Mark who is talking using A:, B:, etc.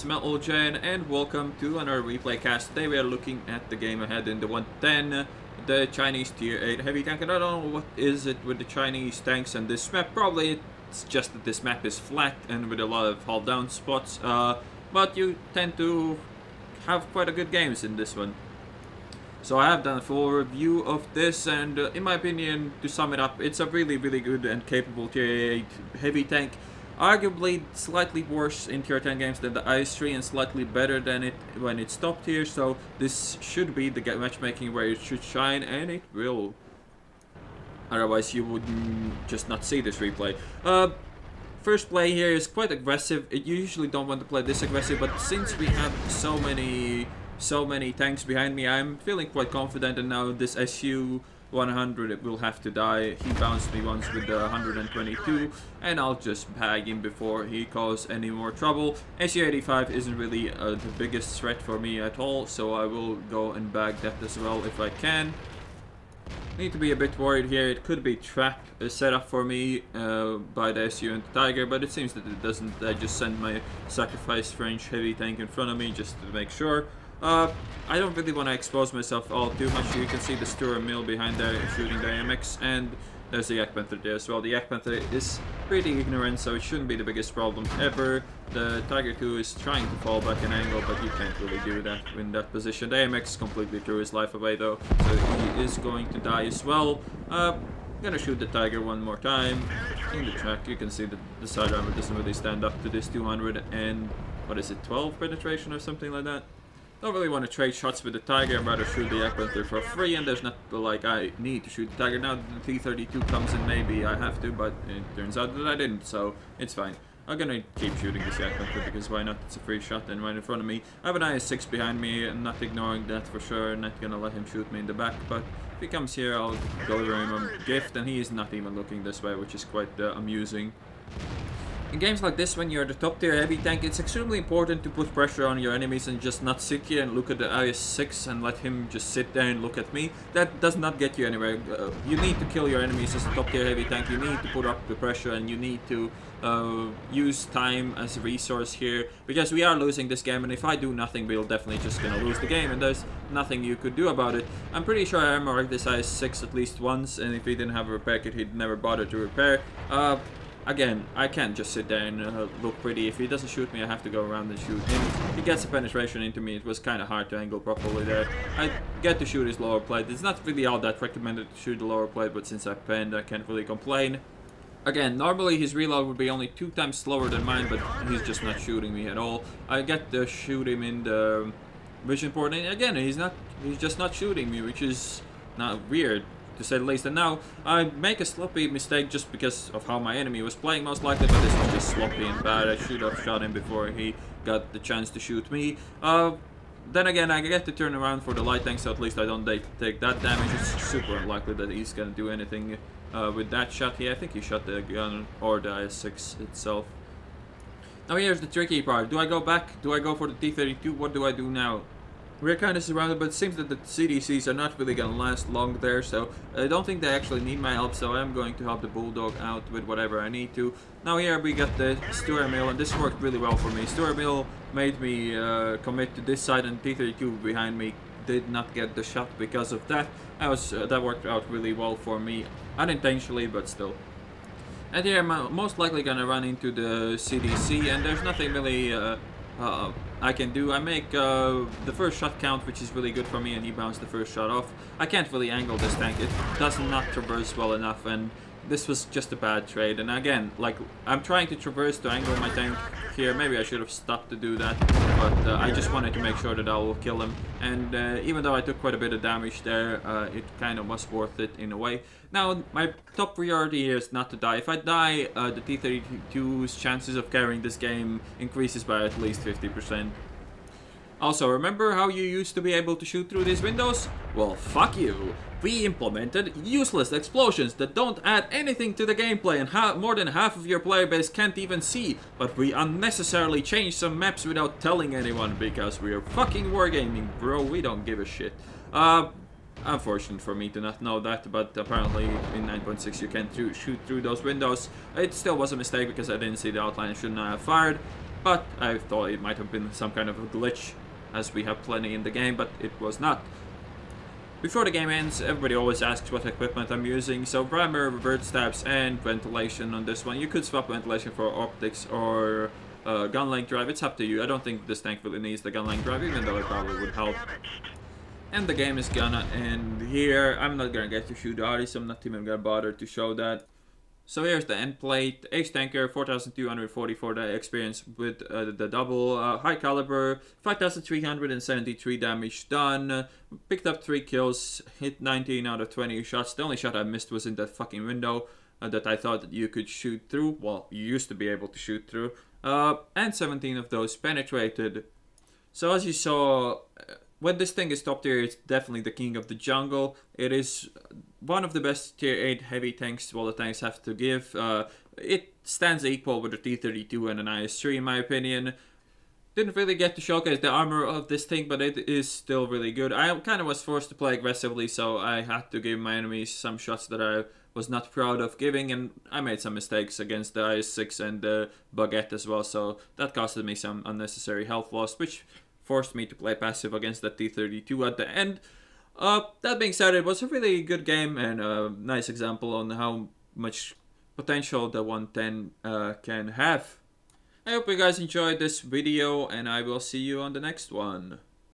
A: is Metal and welcome to another replay cast. Today we are looking at the game ahead in the 110, the Chinese Tier 8 heavy tank. And I don't know what is it with the Chinese tanks and this map. Probably it's just that this map is flat and with a lot of fall down spots. But you tend to have quite a good games in this one. So I have done a full review of this, and in my opinion, to sum it up, it's a really good and capable Tier 8 heavy tank. Arguably slightly worse in Tier 10 games than the IS-3 and slightly better than it when it's top tier, so this should be the matchmaking where it should shine, and it will. Otherwise you would just not see this replay. First play here is quite aggressive. You usually don't want to play this aggressive, but since we have so many tanks behind me, I'm feeling quite confident, and now this SU-100 it will have to die. He bounced me once with the 122, and I'll just bag him before he causes any more trouble. SU-85 isn't really the biggest threat for me at all, so I will go and bag that as well if I can. Need to be a bit worried here. It could be trap set up for me by the SU and the Tiger, but it seems that it doesn't. I just send my sacrifice French heavy tank in front of me just to make sure. I don't really want to expose myself all too much. You can see the Stuart Mill behind there shooting the AMX, and there's the Yak Panther there as well. The Yak Panther is pretty ignorant, so it shouldn't be the biggest problem ever. The Tiger 2 is trying to fall back an angle, but he can't really do that in that position. The AMX completely threw his life away though, so he is going to die as well. I'm gonna shoot the Tiger one more time. In the track, you can see that the side armor doesn't really stand up to this 200 and, what is it, 12 penetration or something like that? Don't really want to trade shots with the Tiger. I'd rather shoot the Yak Panther for free, and there's not like I need to shoot the Tiger. Now the T-32 comes in, maybe I have to, but it turns out that I didn't, so it's fine. I'm gonna keep shooting this Yak Panther because why not? It's a free shot and right in front of me. I have an IS-6 behind me, and not ignoring that for sure. Not gonna let him shoot me in the back, but if he comes here, I'll deliver him a gift, and he is not even looking this way, which is quite amusing. In games like this, when you're the top tier heavy tank, it's extremely important to put pressure on your enemies and just not sit here and look at the IS-6 and let him just sit there and look at me. That does not get you anywhere. You need to kill your enemies as a top tier heavy tank. You need to put up the pressure, and you need to use time as a resource here, because we are losing this game, and if I do nothing, we're definitely just gonna lose the game, and there's nothing you could do about it. I'm pretty sure I armored this IS-6 at least once, and if he didn't have a repair kit, he'd never bother to repair. Again, I can't just sit there and look pretty. If he doesn't shoot me, I have to go around and shoot him. He gets a penetration into me. It was kind of hard to angle properly there. I get to shoot his lower plate. It's not really all that recommended to shoot the lower plate, but since I penned, I can't really complain. Again, normally his reload would be only 2 times slower than mine, but he's just not shooting me at all. I get to shoot him in the vision port, and again, he's just not shooting me, which is not weird, to say the least. And now I make a sloppy mistake just because of how my enemy was playing, most likely, but this was just sloppy and bad. I should have shot him before he got the chance to shoot me. Then again, I get to turn around for the light tank, so at least I don't take that damage. It's super unlikely that he's gonna do anything with that shot here. I think he shot the gun or the IS-6 itself. Now here's the tricky part. Do I go back? Do I go for the T-32? What do I do now? We're kind of surrounded, but it seems that the CDCs are not really gonna last long there, so I don't think they actually need my help, so I'm going to help the Bulldog out with whatever I need to. Now here we got the Stuart Mill, and this worked really well for me. Stuart Mill made me commit to this side, and T-32 behind me did not get the shot because of that. That worked out really well for me, unintentionally, but still. And here I'm most likely gonna run into the CDC, and there's nothing really I can do. I make the first shot count, which is really good for me, and he bounced the first shot off. I can't really angle this tank. It does not traverse well enough, and this was just a bad trade. And again, like, I'm trying to traverse to angle my tank here. Maybe I should have stopped to do that, but I just wanted to make sure that I will kill him. And even though I took quite a bit of damage there, it kind of was worth it in a way. Now, my top priority here is not to die. If I die, the T-32's chances of carrying this game increases by at least 50%. Also, remember how you used to be able to shoot through these windows? Well, fuck you. We implemented useless explosions that don't add anything to the gameplay, and more than half of your player base can't even see. But we unnecessarily changed some maps without telling anyone, because we are fucking wargaming, bro. We don't give a shit. Unfortunate for me to not know that, but apparently in 9.6 you can't shoot through those windows. It still was a mistake because I didn't see the outline and shouldn't have fired. but I thought it might have been some kind of a glitch, as we have plenty in the game, but it was not. Before the game ends, everybody always asks what equipment I'm using, so primer, revert stabs, and ventilation on this one. You could swap ventilation for optics or gun length drive, it's up to you. I don't think this tank really needs the gun length drive, even though it probably would help. And the game is gonna end here. I'm not gonna get to shoot Ari, so I'm not even gonna bother to show that. So here's the end plate. Ace Tanker, 4,244 experience with the double. High caliber, 5,373 damage done. Picked up 3 kills, hit 19 out of 20 shots. The only shot I missed was in that fucking window that I thought that you could shoot through. Well, you used to be able to shoot through. And 17 of those penetrated. So as you saw, when this thing is top tier, it's definitely the king of the jungle. It is one of the best tier 8 heavy tanks all the tanks have to give. It stands equal with the T-32 and an IS-3 in my opinion. Didn't really get to showcase the armor of this thing, but it is still really good. I kind of was forced to play aggressively, so I had to give my enemies some shots that I was not proud of giving, and I made some mistakes against the IS-6 and the Baguette as well, so that costed me some unnecessary health loss, which forced me to play passive against the T-32 at the end. That being said, it was a really good game and a nice example on how much potential the 110 can have. I hope you guys enjoyed this video, and I will see you on the next one.